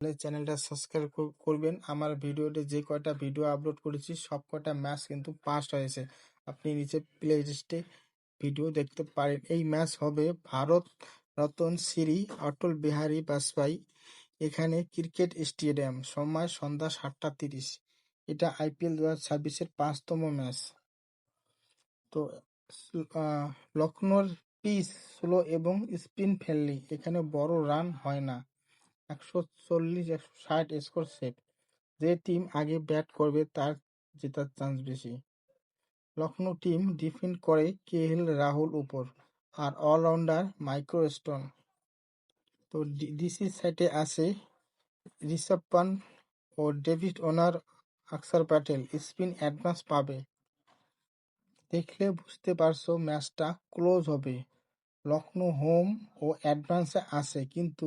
চ্যানেলটা সাবস্ক্রাইব করবেন। আমার ভিডিওতে যে কয়টা ভিডিও আপলোড করেছি সব কয়টা ম্যাচ কিন্তু পাস্ট হয়েছে। আপনি নিচে প্লে লিস্টে ভিডিও দেখতে পারেন। এই ম্যাচ হবে ভারত রতন শ্রী অটল বিহারী বাজপেয়ী এখানে ক্রিকেট স্টেডিয়াম, সময় সন্ধ্যা 7:30। এটা IPL 2026-এর 5তম ম্যাচ। তো লখনৌর পিচ স্লো এবং স্পিন ফ্রেন্ডলি, এখানে বড় রান হয় না। 140-160 স্কোর সেট। যে টিম আগে ব্যাট করবে তার জেতার চান্স বেশি। লখনৌ টিম ডিফেন্ড করে KL রাহুল উপর আর অলরাউন্ডার মাইকেল স্টোন। তো ডিসি সাইডে আছে ঋষভ পান্ট ও ডেভিড ওয়ার্নার। অক্ষর প্যাটেল স্পিন অ্যাডভান্স পাবে। দেখলে বুঝতে পারছো ম্যাচটা ক্লোজ হবে। লখনৌ হোম ও অ্যাডভান্সে আছে, কিন্তু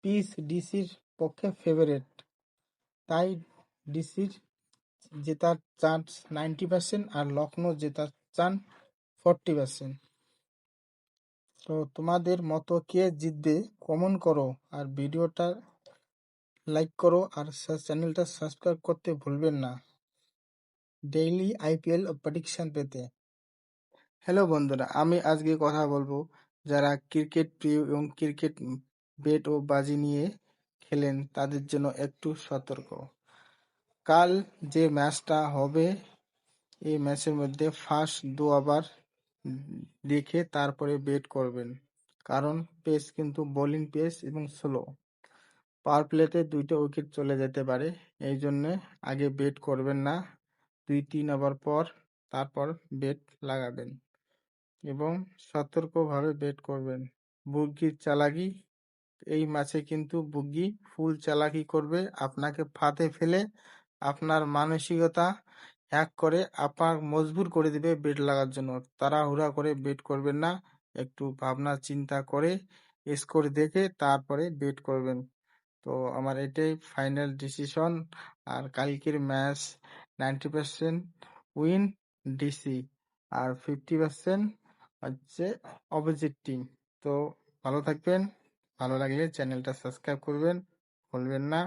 পিচ ডিসির পক্ষে ফেভারিট। তাই ডিসির জেতার চান্স 90% আর লখনৌ জেতার চান্স 40%। তো তোমাদের মতো কে জিতবে কমেন্ট করো আর ভিডিওটা লাইক করো আর চ্যানেলটা সাবস্ক্রাইব করতে ভুলবেন না ডেইলি IPL প্রেডিকশন পেতে। হ্যালো বন্ধুরা, আমি আজকে কথা বলবো যারা ক্রিকেট প্রিয় এবং ক্রিকেট বেট ও বাজি নিয়ে খেলেন তাদের জন্য একটু সতর্ক। কাল যে ম্যাচটা হবে এই ম্যাচের মধ্যে ফার্স্ট 2 ওভার দেখে তারপরে বেট করবেন, কারণ পেস কিন্তু বোলিং পেস এবং স্লো। পাওয়ার প্লেতে 2টা উইকেট চলে যেতে পারে, এই জন্যে আগে বেট করবেন না। 2-3 ওভার পর তারপর বেট লাগাবেন এবং সতর্কভাবে বেট করবেন। বুগির চালাকি, এই ম্যাচে কিন্তু বুগি ফুল চালাকি করবে, আপনাকে ফাঁদে ফেলে আপনার মানসিকতা হ্যাক করে আপনার মজবুর করে দিবে বেট লাগার জন্য। তাড়াহুড়া করে বেট করবেন না, একটু ভাবনা চিন্তা করে স্কোর দেখে তারপরে বেট করবেন। তো আমার এটাই ফাইনাল ডিসিশন। আর কালকের ম্যাচ 90% উইন ডিসি আর 50% হচ্ছে অপোজিট টিম। তো ভালো থাকবেন, ভালো লাগলে চ্যানেলটা সাবস্ক্রাইব করবেন, ভুলবেন না।